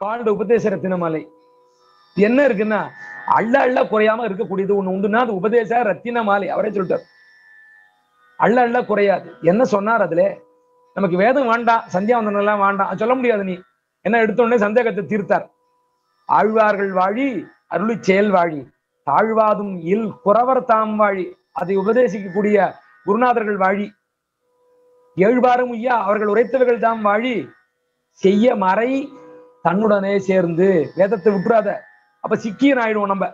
Called உபதேச ரத்தின மாலை. என்ன இருக்குன்னா அள்ள அள்ள குறையாம இருக்கக்கூடியது ஒண்ணு உண்டுன்னா அது உபதேச ரத்தின மாலை. அவரே சொல்லிட்டார், அள்ள அள்ள குறையாது. என்ன சொன்னார் அதுல? நமக்கு வேதம் வேண்டாம், சந்தியாவந்தனம் எல்லாம் வேண்டாம் சொல்ல முடியாது. நீ என்ன எடுத்த உடனே சந்தேகத்தை தீர்த்தார். ஆழ்வார்கள் வாழி அருளி செயல் வாழி தாழ்வாதும் இல் குறவர் தாம் வாழி. அதை உபதேசிக்கக்கூடிய குருநாதர்கள் வாழி. ஏழ்வாரும் ஐயா அவர்கள் உரைத்தவர்கள் தாம் வாழி செய்ய மறை தன்னுடனே சேர்ந்து. வேதத்தை விட்டுறாத, அப்ப சீக்கியன் ஆயிடுவோம் நம்ம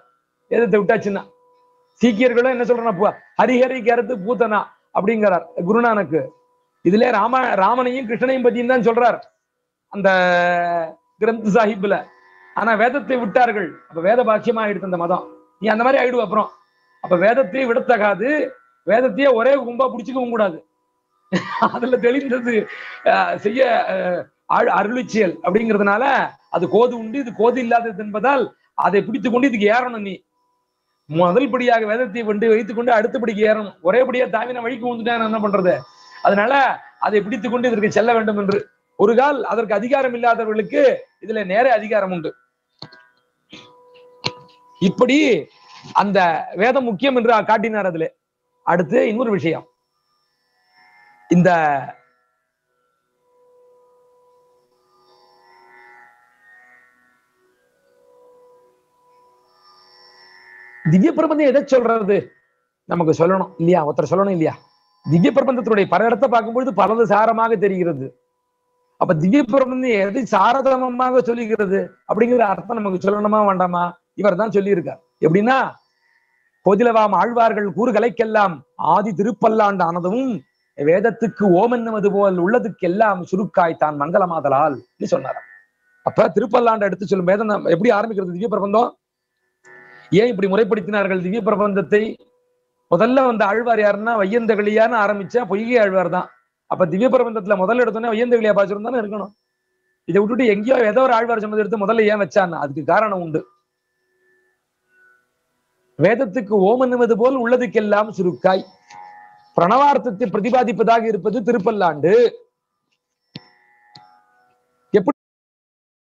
வேதத்தை விட்டாச்சுன்னா. சீக்கியர்களும் என்ன சொல்றா, ஹரிஹரி கருத்து பூத்தனா அப்படிங்கிறார் குருநானக்கு. இதுல ராமனையும் கிருஷ்ணனையும் பத்தியும் தான் சொல்றார் அந்த கிரந்த் சாஹிப்ல. ஆனா வேதத்தை விட்டார்கள், அப்ப வேத பாக்கியமா ஆயிடுத்து அந்த மதம். நீ அந்த மாதிரி ஆயிடுவ அப்புறம். அப்ப வேதத்தையே விடத்தகாது, வேதத்தையே ஒரே கும்பா பிடிச்சுக்கவும் கூடாது. அதுல தெளிந்தது செய்ய அருளிச்சியல் அப்படிங்கிறதுனால அது கோது உண்டு, இது கோது இல்லாதது என்பதால் அதை பிடித்துக் கொண்டு இதுக்கு ஏறணும். நீ முதல் படியாக வேதத்தை வைத்துக் கொண்டு அடுத்தபடிக்கு ஏறணும். ஒரே படியா தாவின வழிக்கு வந்துட்டான் என்ன பண்றது? அதனால அதை பிடித்துக் கொண்டு இதற்கு செல்ல வேண்டும் என்று. ஒரு கால் அதற்கு அதிகாரம் இல்லாதவர்களுக்கு இதுல நேர அதிகாரம் உண்டு. இப்படி அந்த வேதம் முக்கியம் என்று காட்டினார். அதுல அடுத்து இன்னொரு விஷயம், இந்த திவ்ய பிரபந்தம் எதை சொல்றது நமக்கு சொல்லணும் இல்லையா? ஒருத்தர் சொல்லணும் இல்லையா? திவ்ய பிரபந்தத்தினுடைய பல இடத்தை பார்க்கும்பொழுது பலது சாரமாக தெரிகிறது. அப்ப திவ்ய பிரபந்தம் எதை சாரதமமாக சொல்லுகிறது அப்படிங்கிற அர்த்தம் நமக்கு சொல்லணுமா வேண்டாமா? இவர் தான் சொல்லியிருக்கார். எப்படின்னா, கோதிலவாம் ஆழ்வார்கள் கூறுகளைக்கெல்லாம் ஆதி திருப்பல்லாண்டு ஆனதும் வேதத்துக்கு ஓம் என்னுவது போல் உள்ளதுக்கெல்லாம் சுருக்காய் தான் மங்களமாதலால் சொன்னார். அப்ப திருப்பல்லாண்டு எடுத்து சொல்லும் வேதம் எப்படி ஆரம்பிக்கிறது? திவ்ய பிரபந்தம் ஏன் இப்படி முறைப்படுத்தினார்கள் திவ்ய பிரபந்தத்தை? முதல்ல வந்த ஆழ்வார் யாருன்னா வையந்தகளியான்னு ஆரம்பிச்சா பொய்கை ஆழ்வார் தான். அப்ப திவ்ய பிரபந்தத்துல முதல்ல எடுத்தோன்னே வையந்தகளியா பாசுரம் தானே இருக்கணும். இதை விட்டுட்டு எங்கேயோ ஏதோ ஒரு ஆழ்வார் சம்மந்தம் எடுத்து முதல்ல ஏன் வச்சான்னு அதுக்கு காரணம் உண்டு. வேதத்துக்கு ஓம் என்னுவது போல் உள்ளதுக்கெல்லாம் சுருக்காய் பிரணவார்த்தத்தை பிரதிபாதிப்பதாக இருப்பது திருப்பல்லாண்டு.